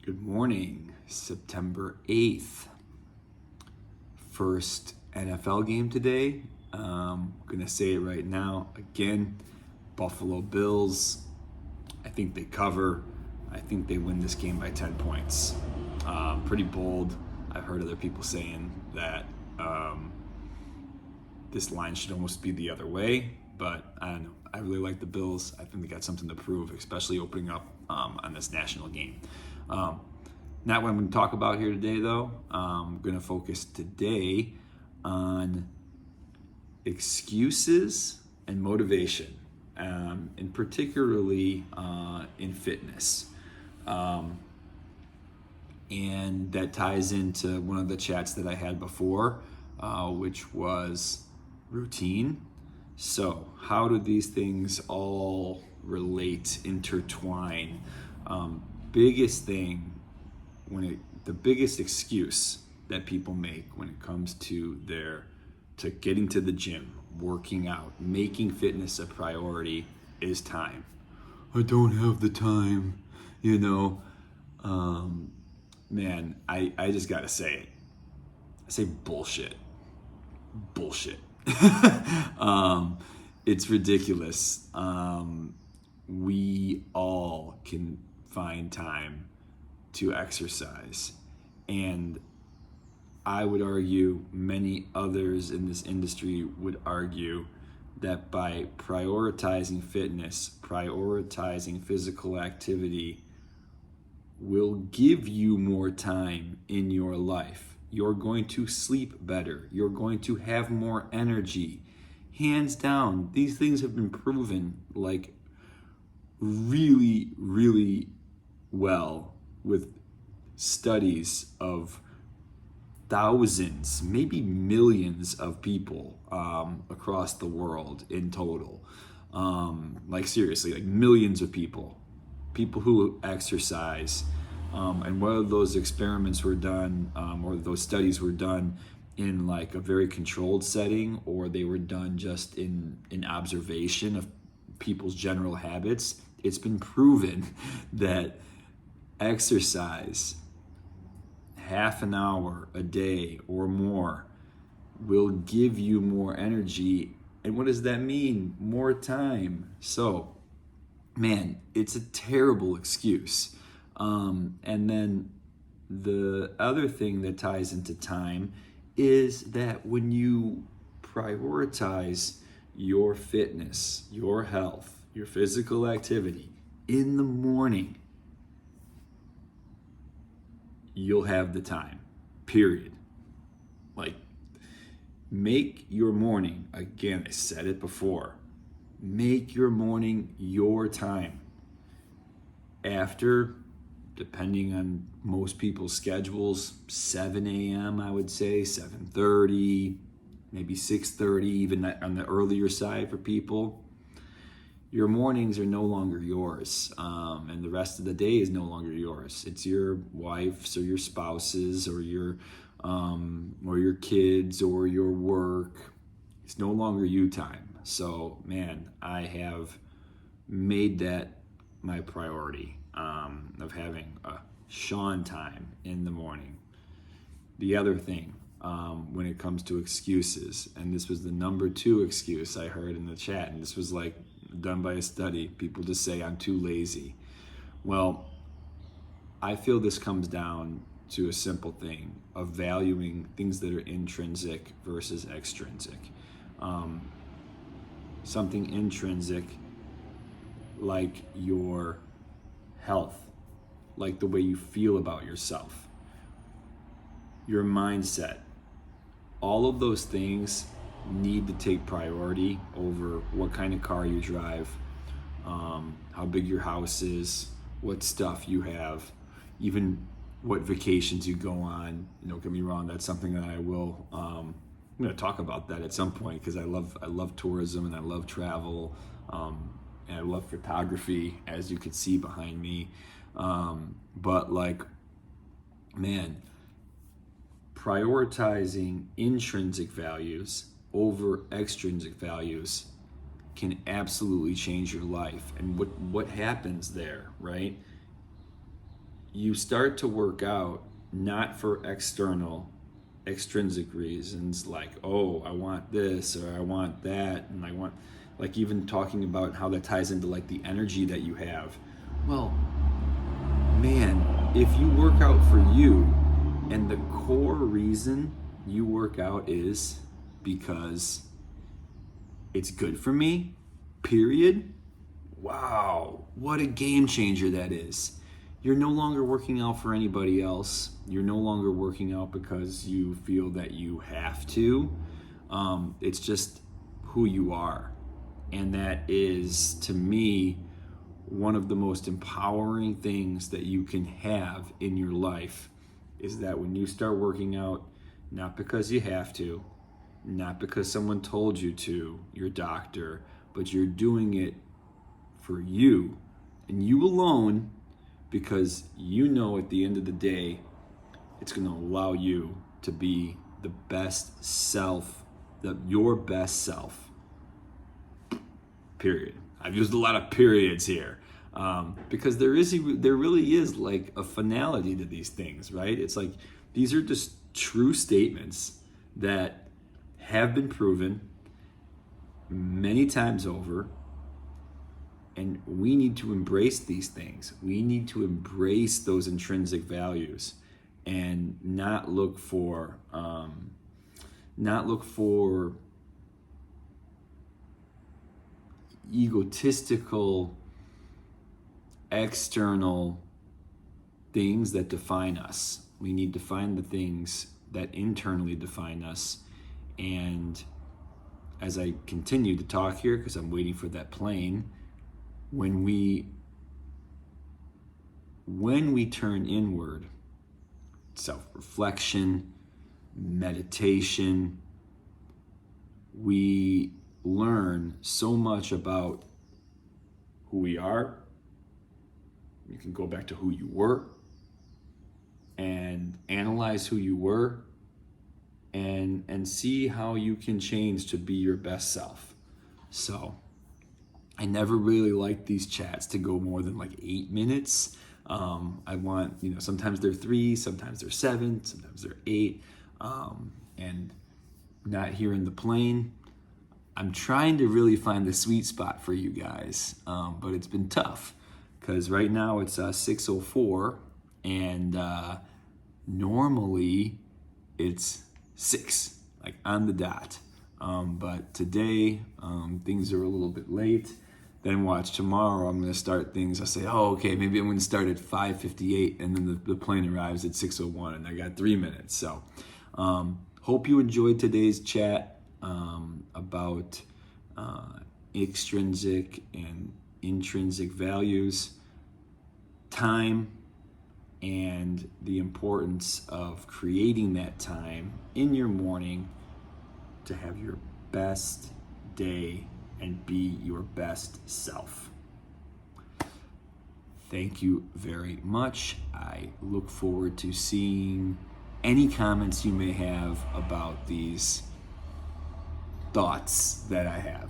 Good morning, September 8th. First NFL game today. I'm going to say it right now. Again, Buffalo Bills. I think they cover. I think they win this game by 10 points. Pretty bold. I've heard other people saying that this line should almost be the other way, but I don't know. I really like the Bills. I think they got something to prove, especially opening up on this national game. Not what I'm going to talk about here today, though. I'm going to focus today on excuses and motivation, and particularly in fitness. And that ties into one of the chats that I had before, which was routine. So how do these things all relate, intertwine? Biggest thing, the biggest excuse that people make when it comes to getting to the gym, working out, making fitness a priority is time. I don't have the time, man, I just gotta say it. I say bullshit. It's ridiculous. We all can find time to exercise, and I would argue, many others in this industry would argue, that by prioritizing fitness, prioritizing physical activity will give you more time in your life. You're going to sleep better. You're going to have more energy. Hands down, these things have been proven like really, really well with studies of thousands, maybe millions of people across the world in total. Like seriously, like millions of people who exercise. And whether those experiments were done or those studies were done in like a very controlled setting, or they were done just in observation of people's general habits, it's been proven that exercise half an hour a day or more will give you more energy. And what does that mean? More time. So, man, it's a terrible excuse. And then the other thing that ties into time is that when you prioritize your fitness, your health, your physical activity in the morning, you'll have the time, period. Like, make your morning, again, I said it before, make your morning your time. After, depending on most people's schedules, 7 a.m., I would say, 7:30, maybe 6:30, even on the earlier side for people. Your mornings are no longer yours, and the rest of the day is no longer yours. It's your wife's or your spouse's or your kids or your work. It's no longer you time. So, man, I have made that my priority, of having a Sean time in the morning. The other thing, when it comes to excuses, and this was the number 2 excuse I heard in the chat, and this was like done by a study, people just say, I'm too lazy. Well, I feel this comes down to a simple thing of valuing things that are intrinsic versus extrinsic. Something intrinsic, like your health, like the way you feel about yourself, your mindset, all of those things need to take priority over what kind of car you drive, how big your house is, what stuff you have, even what vacations you go on. Don't get me wrong, that's something that I will, I'm going to talk about that at some point, because I love tourism and I love travel, and I love photography, as you can see behind me. But like, man, prioritizing intrinsic values over extrinsic values can absolutely change your life. And what happens there, right? you start to work out not for extrinsic reasons like, oh, I want this or I want that, and I want, like, even talking about how that ties into like the energy that you have. Well, man, if you work out for you and the core reason you work out is because it's good for me, period, wow, what a game changer that is. You're no longer working out for anybody else. You're no longer working out because you feel that you have to. It's just who you are. And that is, to me, one of the most empowering things that you can have in your life, is that when you start working out, not because you have to, not because someone told you to, your doctor, but you're doing it for you and you alone, because you know at the end of the day, it's going to allow you to be the best self, your best self, period. I've used a lot of periods here because there really is like a finality to these things, right? It's like, these are just true statements that have been proven many times over. And we need to embrace these things. We need to embrace those intrinsic values and not look for egotistical external things that define us. We need to find the things that internally define us. And as I continue to talk here, because I'm waiting for that plane, when we turn inward, self-reflection, meditation, we learn so much about who we are. You can go back to who you were and analyze who you were and see how you can change to be your best self. So I never really like these chats to go more than like 8 minutes. I want, sometimes they're 3, sometimes they're 7, sometimes they're 8. And not hearing the plane. I'm trying to really find the sweet spot for you guys, but it's been tough because right now it's 6:04, and normally it's 6, like on the dot. But today things are a little bit late. Then watch tomorrow, I'm going to start things. I say, oh, okay, maybe I'm going to start at 5:58, and then the plane arrives at 6:01, and I got 3 minutes. So hope you enjoyed today's chat about extrinsic and intrinsic values, time, and the importance of creating that time in your morning to have your best day and be your best self. Thank you very much. I look forward to seeing any comments you may have about these thoughts that I have.